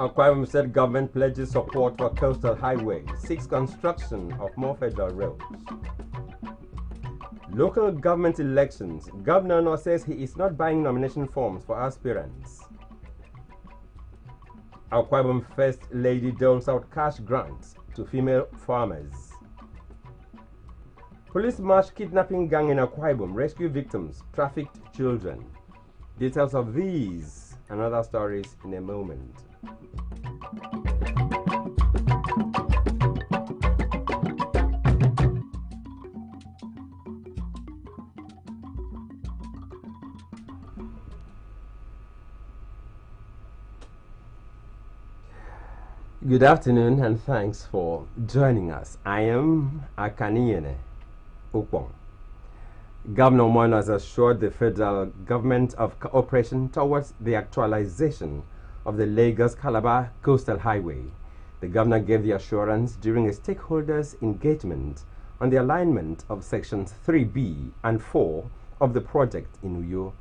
Akwa Ibom State government pledges support for coastal highway, seeks construction of more federal roads. Local government elections. Governor No says he is not buying nomination forms for aspirants. Akwa Ibom First Lady doles out cash grants to female farmers. Police march kidnapping gang in Akwa Ibom, rescue victims, trafficked children. Details of these and other stories in a moment. Good afternoon and thanks for joining us. I am Akaniene Ukpong. Governor Moino has assured the federal government of cooperation towards the actualization of the Lagos-Calabar Coastal Highway. The governor gave the assurance during a stakeholders' engagement on the alignment of sections 3B and 4 of the project in Uyo.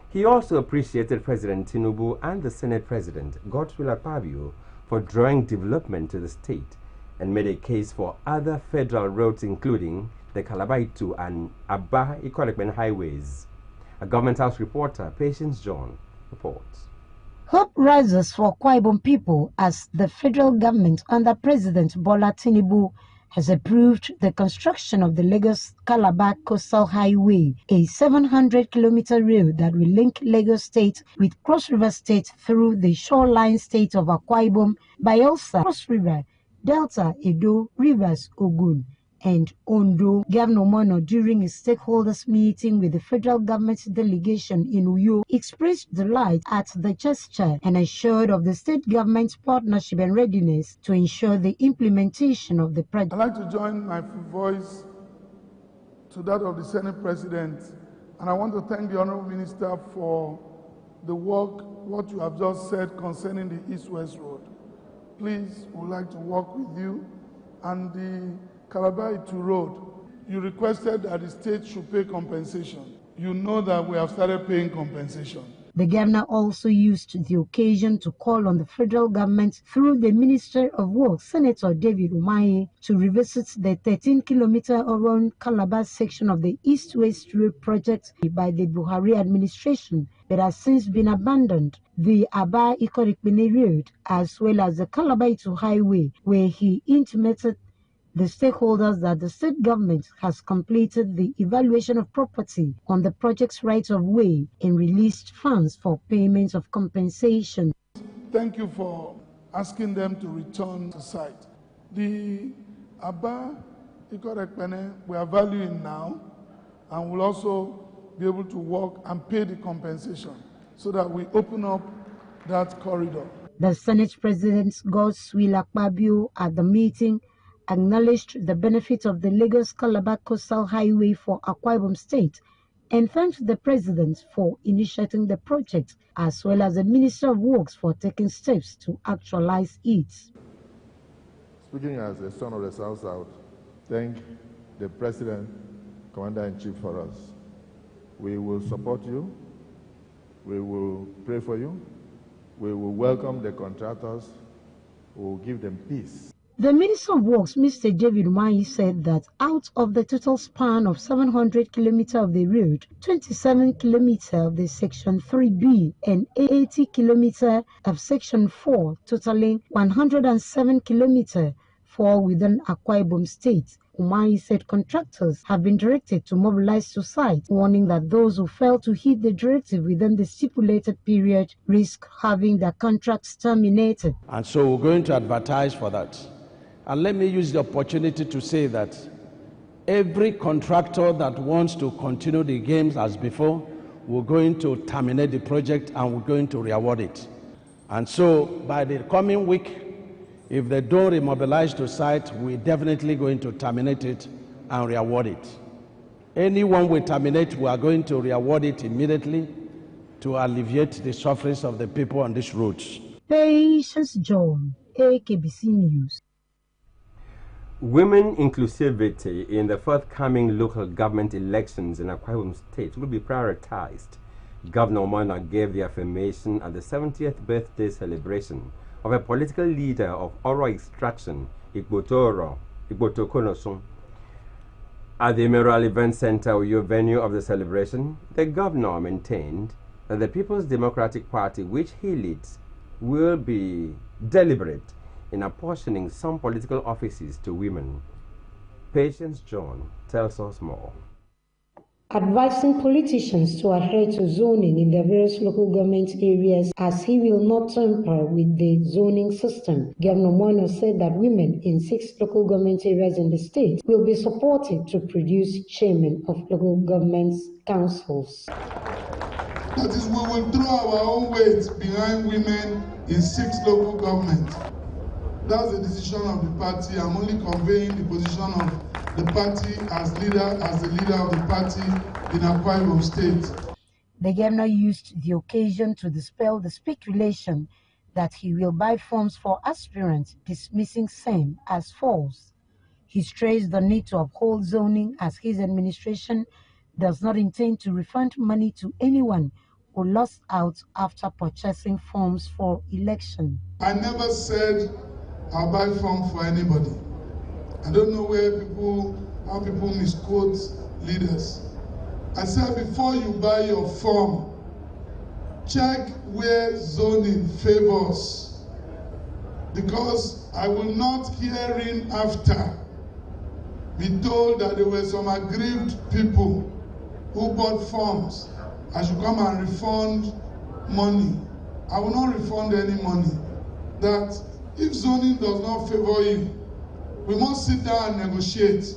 He also appreciated President Tinubu and the Senate President, Godswill Akpabio, for drawing development to the state and made a case for other federal roads including the Calabar-Itu and Aba-Ikorekpen highways. A Government House reporter, Patience John, reports. Hope rises for Akwa Ibom people as the federal government under President Bola Tinubu has approved the construction of the Lagos-Calabar Coastal Highway, a 700-kilometer road that will link Lagos State with Cross River State through the shoreline state of Akwa Ibom, Bayelsa, Cross River, Delta, Edo, Rivers, Ogun, and Ondo. Governor Mono, during a stakeholders meeting with the federal government delegation in Uyo, expressed delight at the gesture and assured of the state government's partnership and readiness to ensure the implementation of the project. I'd like to join my voice to that of the Senate President, and I want to thank the Honorable Minister for the work, what you have just said concerning the East-West Road. Please, we would like to work with you. And the Calabar-Itu Road, you requested that the state should pay compensation. You know that we have started paying compensation. The governor also used the occasion to call on the federal government through the Minister of Works, Senator David Umahi, to revisit the 13-kilometer around Calabar section of the East-West Road project by the Buhari administration that has since been abandoned, the Aba-Ikorekpen Road, as well as the Calabar-Itu Highway, where he intimated the stakeholders that the state government has completed the evaluation of property on the project's right of way and released funds for payment of compensation. Thank you for asking them to return to site. The Aba-Ikorekpen we are valuing now and will also be able to work and pay the compensation so that we open up that corridor. The Senate President Godswill Akpabio at the meeting acknowledged the benefit of the Lagos-Calabar Coastal Highway for Akwa Ibom State and thanked the President for initiating the project, as well as the Minister of Works for taking steps to actualize it. Speaking as a son of the South-South, thank the President, Commander-in-Chief for us. We will support you, we will pray for you, we will welcome the contractors, we will give them peace. The Minister of Works, Mr. David Umahi, said that out of the total span of 700 kilometers of the road, 27 kilometers of the Section 3B and 80 kilometers of Section 4, totaling 107 kilometers, fall within Akwa Ibom State. Umahi said contractors have been directed to mobilize to site, warning that those who fail to heed the directive within the stipulated period risk having their contracts terminated. And so we're going to advertise for that. And let me use the opportunity to say that every contractor that wants to continue the games as before, we're going to terminate the project and we're going to reward it. And so by the coming week, if they don't remobilize to site, we're definitely going to terminate it and reward it. Anyone we terminate, we are going to reward it immediately to alleviate the sufferings of the people on these roads. Patience John, Akbc News. Women inclusivity in the forthcoming local government elections in Akwa Ibom State will be prioritized. Governor Moina gave the affirmation at the 70th birthday celebration of a political leader of Oro extraction, Igbotokonosun. At the Emerald Event Center, Uyo venue of the celebration, the governor maintained that the People's Democratic Party, which he leads, will be deliberate in apportioning some political offices to women. Patience John tells us more. Advising politicians to adhere to zoning in their various local government areas as he will not tamper with the zoning system. Governor Moino said that women in 6 local government areas in the state will be supported to produce chairmen of local government councils. That is, we will throw our own weight behind women in 6 local governments. That's the decision of the party. I'm only conveying the position of the party as the leader of the party in Akwa Ibom State. The governor used the occasion to dispel the speculation that he will buy forms for aspirants, dismissing same as false. He stressed the need to uphold zoning as his administration does not intend to refund money to anyone who lost out after purchasing forms for election. I never said I'll buy form for anybody. I don't know how people misquote leaders. I said before you buy your form, check where zoning favors. Because I will not herein after be told that there were some aggrieved people who bought forms. I should come and refund money. I will not refund any money. That if zoning does not favor you, we must sit down and negotiate.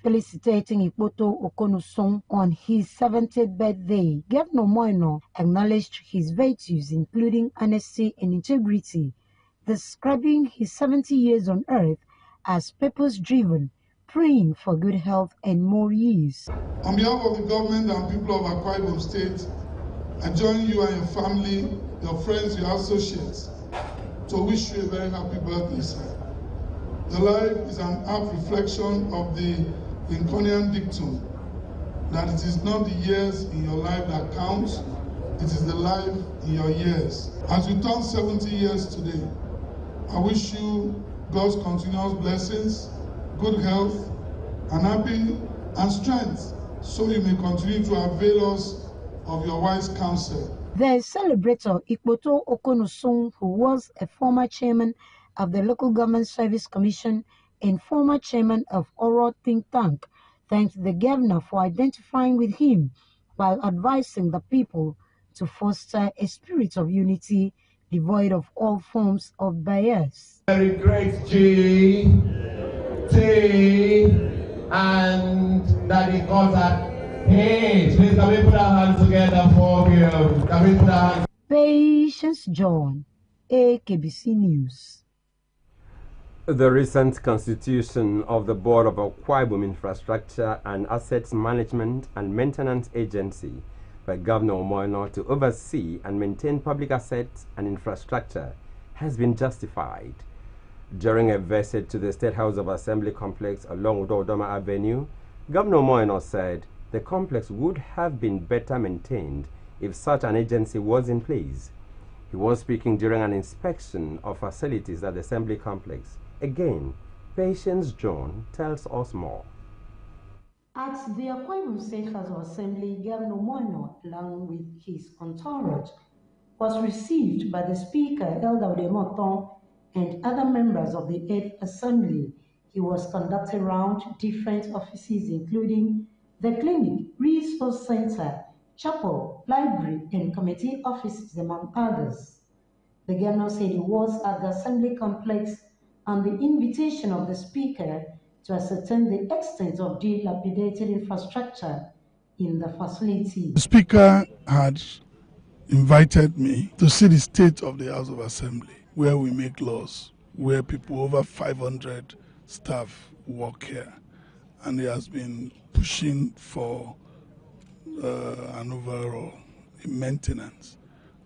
Felicitating Ikpoto Okonuson on his 70th birthday, Governor Moino acknowledged his virtues, including honesty and integrity, describing his 70 years on earth as purpose-driven, praying for good health and more years. On behalf of the government and people of Akwa Ibom State, I join you and your family, your friends, your associates, to wish you a very happy birthday, sir. Your life is an apt reflection of the Lincolnian dictum that it is not the years in your life that counts, it is the life in your years. As you turn 70 years today, I wish you God's continuous blessings, good health, and happy and strength, so you may continue to avail us of your wise counsel. The celebrator Ikpoto Okonuson, who was a former chairman of the Local Government Service Commission and former chairman of Oro Think Tank, thanked the governor for identifying with him while advising the people to foster a spirit of unity devoid of all forms of bias. Very great G, T, and Daddy Kozak. Hey, please can we put our hands together for you? Can we put our hands? Patience John, Akbc News. The recent constitution of the Board of Akwa Ibom Infrastructure and Assets Management and Maintenance Agency by Governor Moino to oversee and maintain public assets and infrastructure has been justified. During a visit to the State House of Assembly complex along Udodoma Avenue, Governor Moino said the complex would have been better maintained if such an agency was in place. He was speaking during an inspection of facilities at the Assembly complex. Again, Patience John tells us more. At the Akwa Ibom State House of Assembly, Governor Moino, along with his entourage, was received by the Speaker, Elder Odemoton, and other members of the 8th Assembly. He was conducted around different offices, including the clinic, resource center, chapel, library, and committee offices, among others. The governor said he was at the Assembly complex on the invitation of the Speaker to ascertain the extent of dilapidated infrastructure in the facility. The Speaker had invited me to see the state of the House of Assembly, where we make laws, where people over 500 staff work here. And he has been pushing for an overall maintenance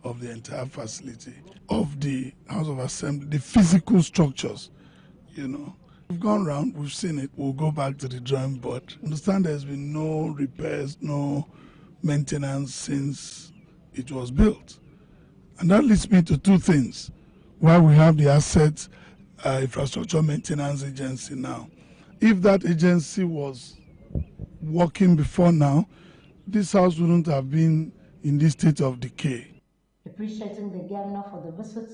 of the entire facility, of the House of Assembly, the physical structures, you know. We've gone around, we've seen it, we'll go back to the drawing board. Understand there's been no repairs, no maintenance since it was built. And that leads me to two things. while we have the Assets Infrastructure Maintenance Agency now. If that agency was working before now, this house wouldn't have been in this state of decay. Appreciating the governor for the visit,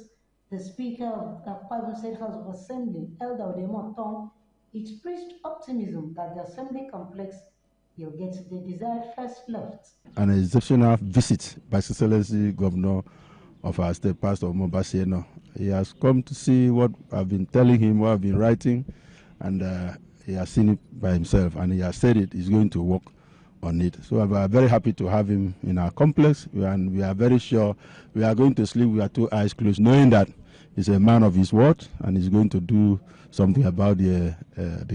the Speaker of the Akbc State House of Assembly, Elder Odemo Tong, expressed optimism that the Assembly complex will get the desired first lift. An exceptional visit by His Excellency Governor of our state, Pastor Mobasieno. He has come to see what I've been telling him, what I've been writing, and he has seen it by himself, and he has said it, he's going to work on it. So we are very happy to have him in our complex, and we are very sure we are going to sleep with our 2 eyes closed, knowing that he's a man of his word, and he's going to do something about the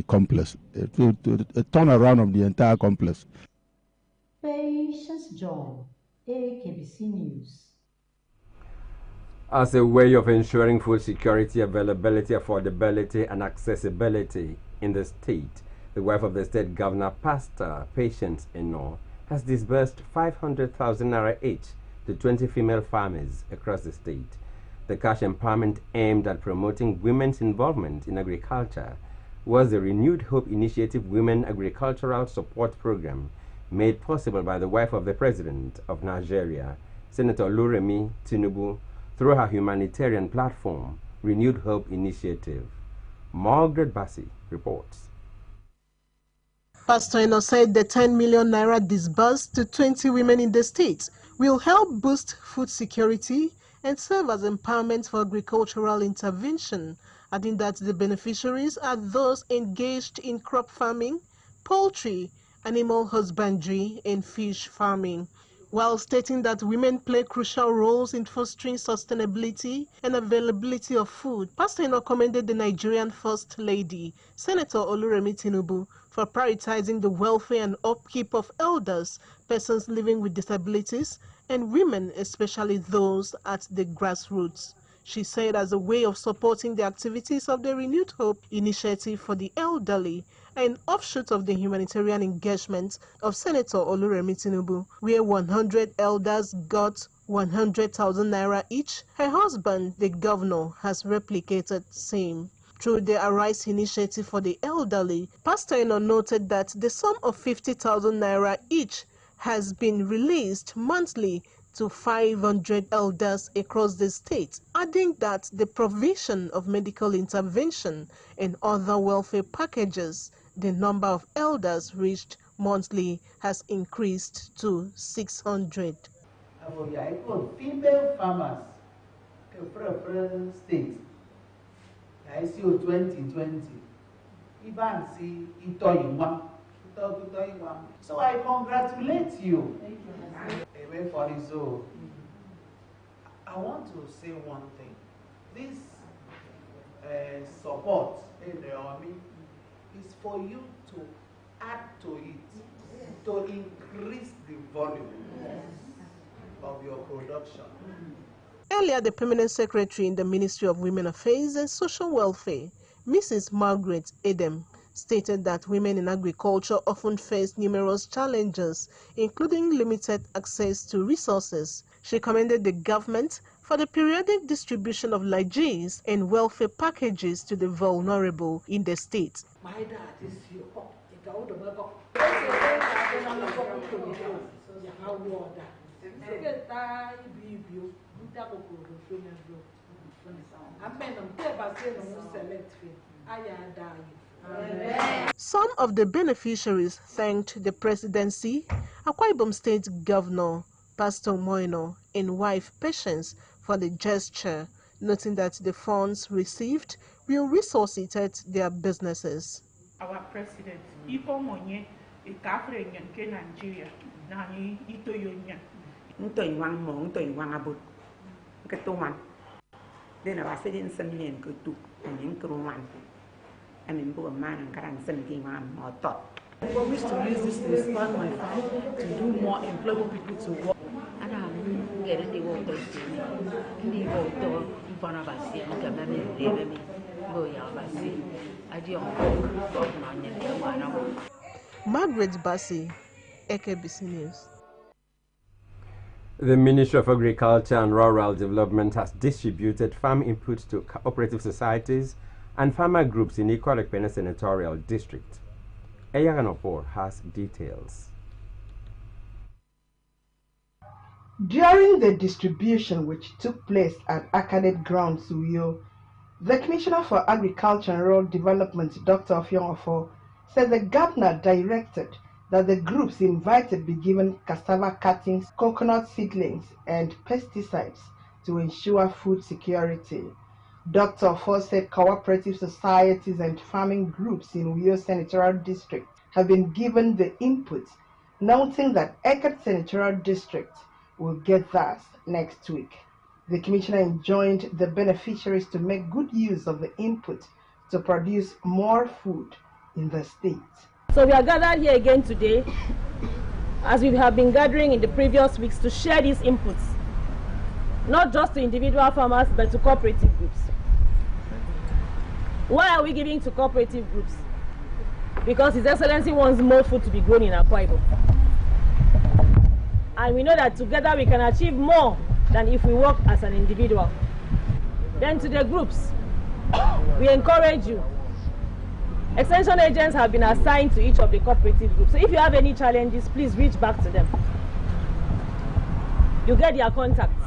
complex, a turnaround of the entire complex. Patience John, Akbc News. As a way of ensuring food security, availability, affordability, and accessibility in the state, the wife of the state governor, Pastor Patience Eno, has disbursed 500,000 naira each to 20 female farmers across the state. The cash empowerment aimed at promoting women's involvement in agriculture was the Renewed Hope Initiative Women Agricultural Support Program, made possible by the wife of the President of Nigeria, Senator Oluremi Tinubu, through her humanitarian platform, Renewed Hope Initiative. Margaret Bassi reports. Pastor Eno said the 10 million naira disbursed to 20 women in the state will help boost food security and serve as empowerment for agricultural intervention, adding that the beneficiaries are those engaged in crop farming, poultry, animal husbandry, and fish farming, while stating that women play crucial roles in fostering sustainability and availability of food. Pastor Eno commended the Nigerian First Lady, Senator Oluremi Tinubu, for prioritizing the welfare and upkeep of elders, persons living with disabilities, and women, especially those at the grassroots. She said as a way of supporting the activities of the Renewed Hope Initiative for the elderly, an offshoot of the humanitarian engagement of Senator Oluremi Tinubu, where 100 elders got 100,000 naira each, her husband, the governor, has replicated same. Through the Arise initiative for the elderly, Pastor Eno noted that the sum of 50,000 naira each has been released monthly to 500 elders across the state, adding that the provision of medical intervention and other welfare packages, the number of elders reached monthly has increased to 600. Female farmers, state, ICO 2020, so I congratulate you. I want to say one thing. This support in the army is for you to add to it, to increase the volume of your production. Earlier, the Permanent Secretary in the Ministry of Women Affairs and Social Welfare, Mrs. Margaret Edem, stated that women in agriculture often face numerous challenges, including limited access to resources. She commended the government for the periodic distribution of largesse and welfare packages to the vulnerable in the state. My dad is here. Some of the beneficiaries thanked the presidency, Akwa Ibom State Governor Pastor Moino and wife Patience for the gesture, noting that the funds received will resuscitate their businesses. Our president, Ipo Monye, a Catholic in Nigeria, Nani Ito Union. One more, one about Katuan. Then I said in some million could do, and in Kuruman. I mean, poor man and Karan 71 or thought. I wish to use this to expand my farm, to do more, employ more people to work. And I'm getting the water to me. The water in front of us, and come and live me. Go, Yabasi. I don't Margaret Bassi, Akbc News. The Ministry of Agriculture and Rural Development has distributed farm inputs to cooperative societies and farmer groups in Ikwa Senatorial District. Eyaganopor has details. During the distribution, which took place at Academic Grounds, Uyo, the Commissioner for Agriculture and Rural Development, Dr. Ofiongofo, said the governor directed that the groups invited be given cassava cuttings, coconut seedlings, and pesticides to ensure food security. Dr. Ofo said cooperative societies and farming groups in Uyo Senatorial District have been given the inputs, noting that Ekert Senatorial District will get that next week. The Commissioner enjoined the beneficiaries to make good use of the input to produce more food in the state. So we are gathered here again today, as we have been gathering in the previous weeks, to share these inputs, not just to individual farmers, but to cooperative groups. Why are we giving to cooperative groups? Because His Excellency wants more food to be grown in Akwa Ibom. And we know that together we can achieve more than if we work as an individual. Then to the groups, we encourage you. Extension agents have been assigned to each of the cooperative groups. So if you have any challenges, please reach back to them. You get their contacts.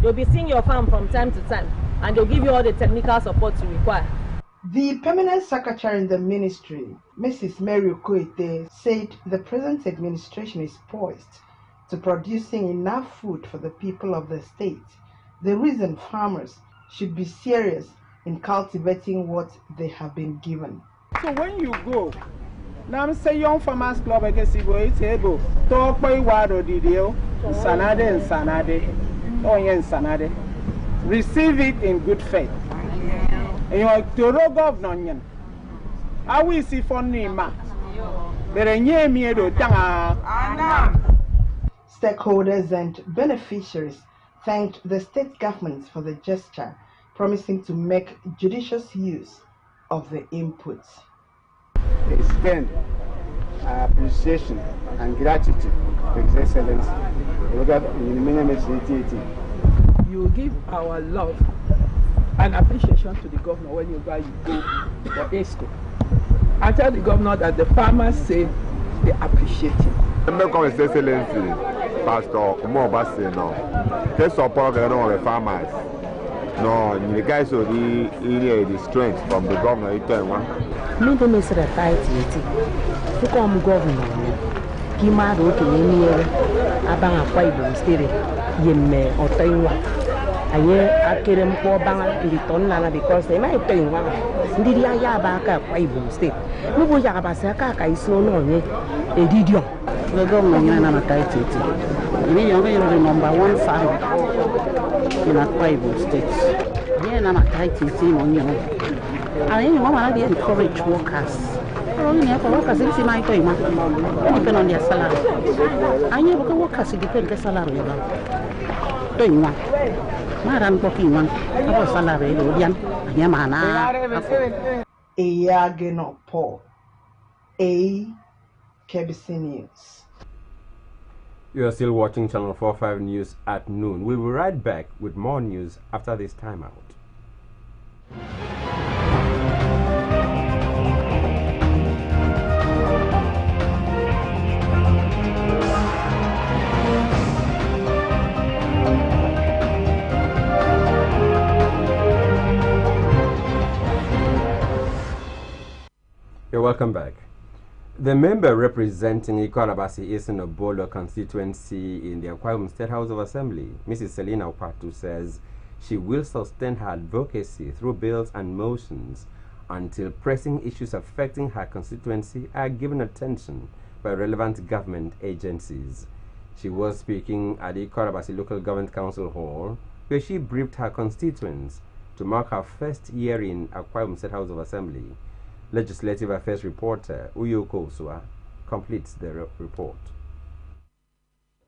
You'll be seeing your farm from time to time, and they'll give you all the technical support you require. The permanent secretary in the ministry, Mrs. Mary Okoite, said the present administration is poised to producing enough food for the people of the state. The reason farmers should be serious in cultivating what they have been given. So when you go, now say Young Farmers Club, I guess you go, it's able to talk by what or the deal, Sanade and Sanade, oh yeah, Sanade. Receive it in good faith. And you are to governor. I will see for Nima. But I near me to Stakeholders and beneficiaries thanked the state government for the gesture, promising to make judicious use of the inputs. Extend our appreciation and gratitude to His Excellency. You give our love and appreciation to the governor whenever you go for ESCO. I tell the governor that the farmers say they appreciate him. His Excellency, Pastor Umobase, no, they support the farmers. No, the guys who the strength from the governor. Me don't miss the tight. To come governor, he mad okay near Abang Akwa Ibom State, Yemme or Taiwan. I hear I carry him for Bang in the Tonana because they might pay one. Did Yabaka Akwa Ibom State? No boy Yabasaka is so long, a didio. The government is not tight. We are the number one farm in Akwa Ibom State. We are not tight team on you. I encourage workers. Workers if my time depend on their salary. I never workers depend on their salary. Doing one. Madam talking one about salary, Yamana. Eyageno Paul. Akbc News. You are still watching Channel 45 News at noon. We'll be right back with more news after this timeout. You're welcome back. The member representing Akbc Eastern Obolo constituency in the Akwa Ibom State House of Assembly, Mrs. Selina Opatu, says she will sustain her advocacy through bills and motions until pressing issues affecting her constituency are given attention by relevant government agencies. She was speaking at the Akbc Local Government Council Hall, where she briefed her constituents to mark her first year in Akwa Ibom State House of Assembly. Legislative Affairs reporter Uyoko Osua completes the report.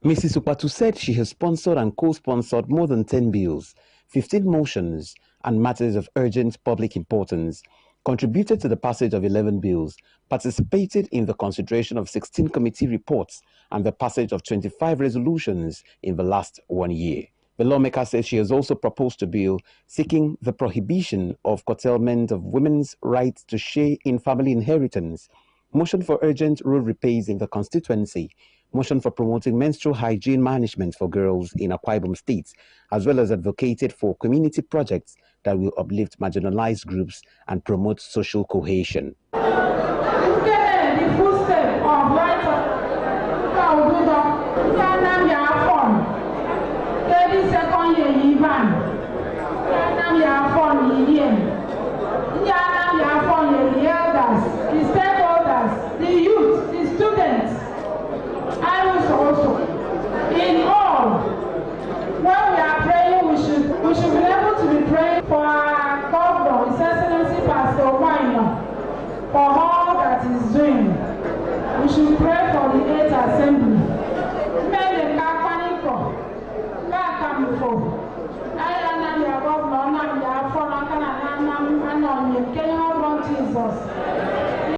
Mrs. Upatu said she has sponsored and co-sponsored more than 10 bills, 15 motions, and matters of urgent public importance contributed to the passage of 11 bills, participated in the consideration of 16 committee reports, and the passage of 25 resolutions in the last 1 year. The lawmaker says she has also proposed a bill seeking the prohibition of curtailment of women's rights to share in family inheritance, motion for urgent road repairs in the constituency, motion for promoting menstrual hygiene management for girls in Akwa Ibom State, as well as advocated for community projects that will uplift marginalized groups and promote social cohesion. In all, when we are praying, we should be able to be praying for our governor, His Excellency Pastor Wine, for all that he's doing. We should pray for the 8th Assembly.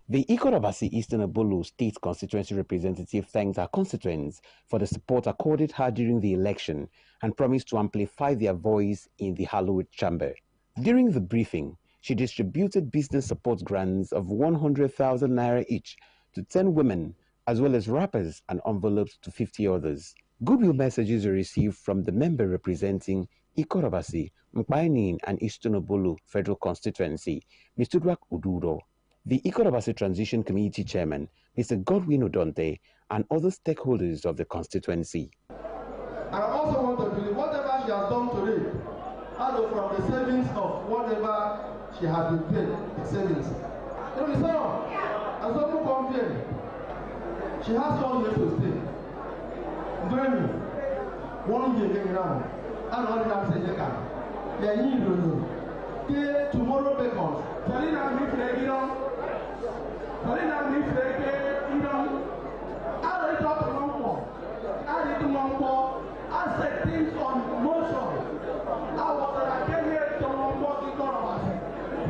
The Akbc Eastern Obolo State Constituency representative thanked her constituents for the support accorded her during the election and promised to amplify their voice in the hallowed chamber. During the briefing, she distributed business support grants of 100,000 naira each to 10 women, as well as wrappers and envelopes to 50 others. Goodwill messages were received from the member representing Akbc, Mkpainin and Eastern Obolo Federal Constituency, Mr. Dwak Uduro, the Akbc Transition Committee Chairman, Mr. Godwin Odonte, and other stakeholders of the constituency. I also want to believe whatever she has done today, out from the savings of whatever she has been paid, the savings. You know, as someone come here, she has 1 year to stay. During 1 year getting around, and all that say you can. They need to know. Tomorrow beckons. Salina mi fregino. Salina mi fregino. I read out the number. I read the number. I said things on motion. I was at a 10-year to number economy.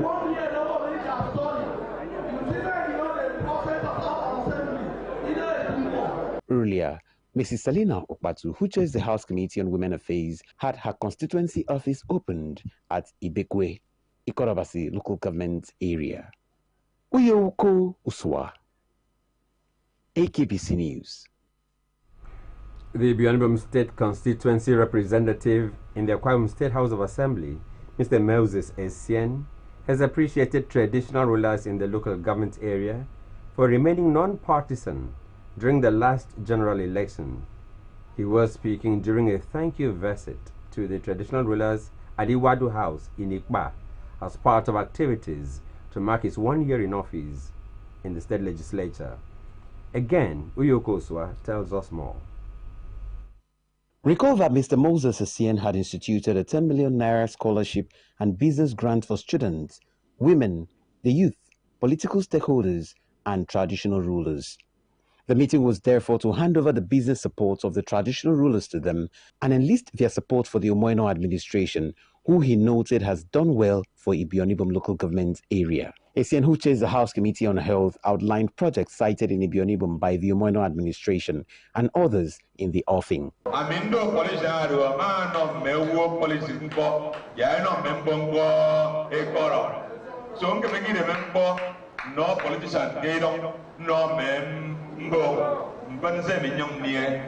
1 year over which I story. You see that you know the process of our assembly. You know it's more. Earlier, Mrs. Salina Okpatu, who chairs the House Committee on Women Affairs, had her constituency office opened at Ibekwe, Akbc local government area. Uyoko Uswa, Akbc News. The Ibom State constituency representative in the Akwa Ibom State House of Assembly, Mr. Moses Essien, has appreciated traditional rulers in the local government area for remaining non-partisan during the last general election. He was speaking during a thank you visit to the traditional rulers at the Wadu House in Ikpa as part of activities to mark his 1 year in office in the state legislature. Again, Uyoko Uswa tells us more. Recall that Mr. Moses Essien had instituted a 10 million naira scholarship and business grant for students, women, the youth, political stakeholders, and traditional rulers. The meeting was therefore to hand over the business support of the traditional rulers to them and enlist their support for the Omoino administration, who he noted has done well for Ibionibom local government area. Essien, who chairs the House Committee on Health, outlined projects cited in Ibionibom by the Omoino administration and others in the offing. No politician gaydon no mem mbo mbanze minyong nie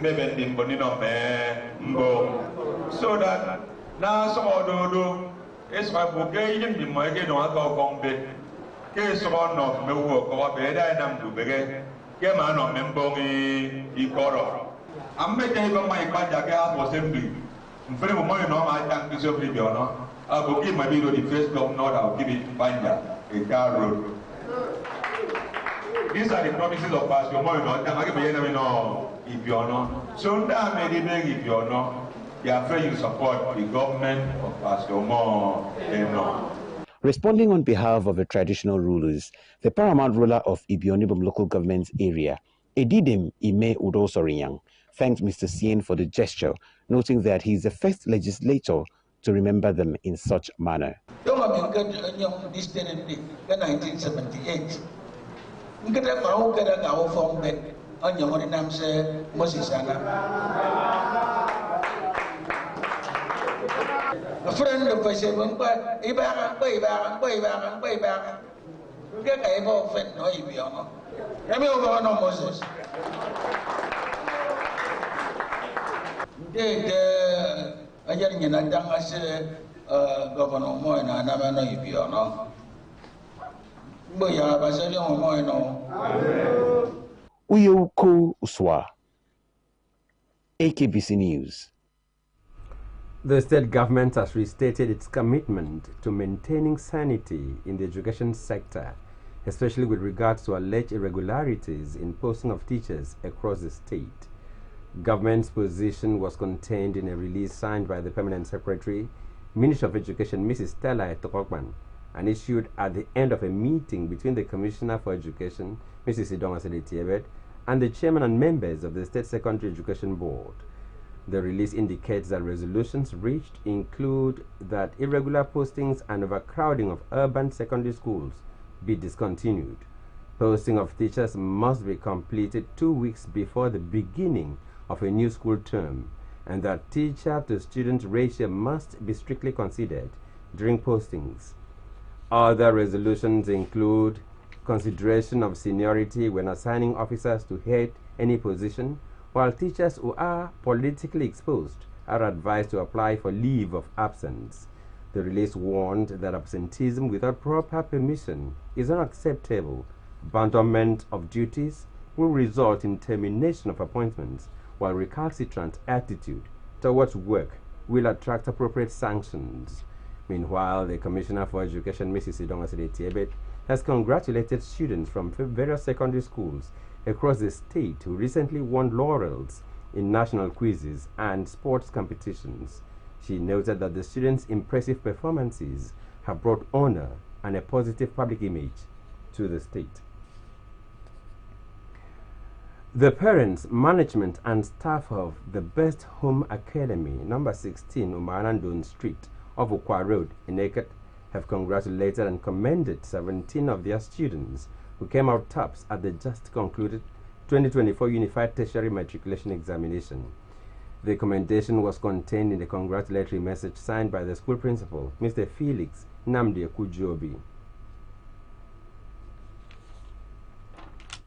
mebe dimboni no me mbo so that na so ododo is my bugay bi mo ge no aka gombe ke so no mewo ko ba be dai nam du bege ke ma no membo mi ikoro amme ke ba mai pa ja ke assembly mfere mo no ma tank so bi no abuki ma bi do the first governor that will give it banja a car road. These are the promises of Pastor Moino. If you're not, so that may be if you're not, you are afraid you support the government of Pastor Moino. Responding on behalf of the traditional rulers, the paramount ruler of Ibionibom local government area, Edidim Ime Udosoriyang, thanked Mr. Sien for the gesture, noting that he is the first legislator to remember them in such manner. 1978. Ngada mau kada gawo form bet anya ngori nam se Moses ana. A friend of I said when ba ibang. Get a ebo fen no ibiono. Emi over no Moses. De ayer nyana danga se governor mo na na no ibiono. Uyoko Uswa, Akbc News. The state government has restated its commitment to maintaining sanity in the education sector, especially with regards to alleged irregularities in posting of teachers across the state. Government's position was contained in a release signed by the Permanent Secretary, Minister of Education, Mrs. Stella Etokokman, and issued at the end of a meeting between the Commissioner for Education, Mrs. Idonga Sedetiebet, and the chairman and members of the State Secondary Education Board. The release indicates that resolutions reached include that irregular postings and overcrowding of urban secondary schools be discontinued. Posting of teachers must be completed 2 weeks before the beginning of a new school term, and that teacher-to-student ratio must be strictly considered during postings. Other resolutions include consideration of seniority when assigning officers to head any position, while teachers who are politically exposed are advised to apply for leave of absence. The release warned that absenteeism without proper permission is unacceptable. Abandonment of duties will result in termination of appointments, while recalcitrant attitude towards work will attract appropriate sanctions. Meanwhile, the Commissioner for Education, Mrs. Idonga Sedetiebet, has congratulated students from various secondary schools across the state who recently won laurels in national quizzes and sports competitions. She noted that the students' impressive performances have brought honor and a positive public image to the state. The parents, management, and staff of the Best Home Academy, number 16, Umarandun Street, of Ukwa Road in Eket, have congratulated and commended 17 of their students who came out tops at the just concluded 2024 Unified Tertiary Matriculation Examination. The commendation was contained in the congratulatory message signed by the school principal, Mr. Felix Namdi Kujobi.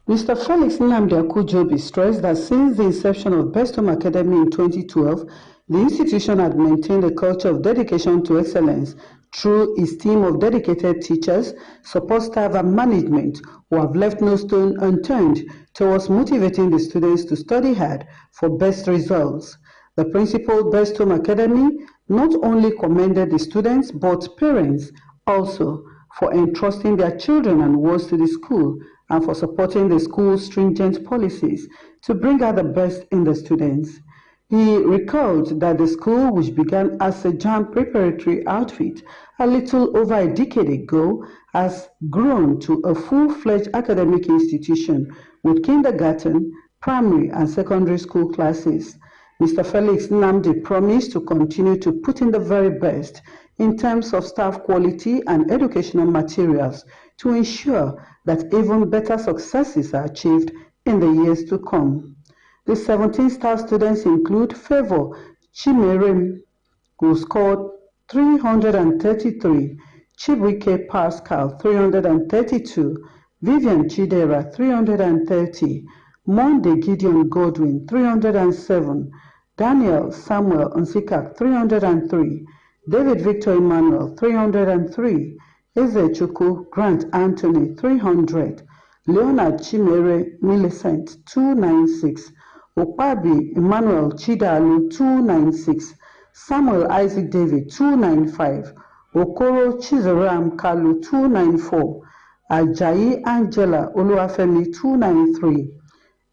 Mr. Felix Nnamdi Akujobi stressed that since the inception of Best Home Academy in 2012, the institution had maintained a culture of dedication to excellence through its team of dedicated teachers, support staff, and management who have left no stone unturned towards motivating the students to study hard for best results. The principal Best Home Academy not only commended the students but parents also for entrusting their children and wards to the school and for supporting the school's stringent policies to bring out the best in the students. He recalled that the school, which began as a JAMB preparatory outfit a little over a decade ago, has grown to a full-fledged academic institution with kindergarten, primary, and secondary school classes. Mr. Felix Nnamdi promised to continue to put in the very best in terms of staff quality and educational materials to ensure that even better successes are achieved in the years to come. The 17 star students include Favor Chimerem, who scored 333, Chibuike Pascal 332, Vivian Chidera 330, Monde Gideon Godwin 307, Daniel Samuel Nsikak 303, David Victor Emmanuel 303, Ezechukwu Grant Anthony 300, Leonard Chimere Millicent 296, Okpabi Emmanuel Chidalu 296, Samuel Isaac David 295, Okoro Chizaram Kalu 294, Ajayi Angela Oluwafemi 293,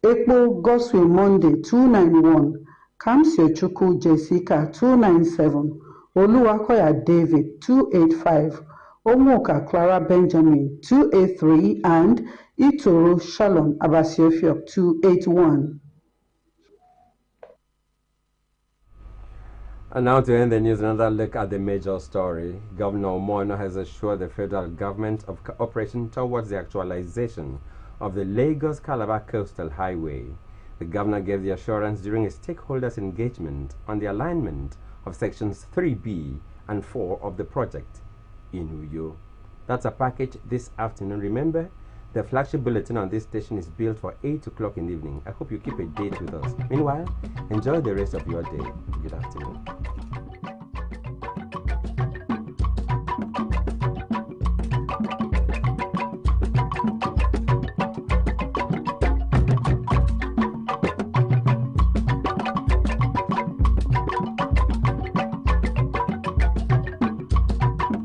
Ekpo Goswin Monday 291, Kamsio Chukwu Jessica 297, Oluwakoya David 285, Omoka Clara Benjamin 283, and Itoro Shalom Abasiofiok 281. And now to end the news, another look at the major story. Governor Moino has assured the federal government of cooperation towards the actualization of the Lagos-Calabar Coastal Highway. The governor gave the assurance during a stakeholders' engagement on the alignment of sections 3B and 4 of the project in Uyo. That's a package this afternoon. Remember, the flagship bulletin on this station is built for 8 o'clock in the evening. I hope you keep a date with us. Meanwhile, enjoy the rest of your day. Good afternoon.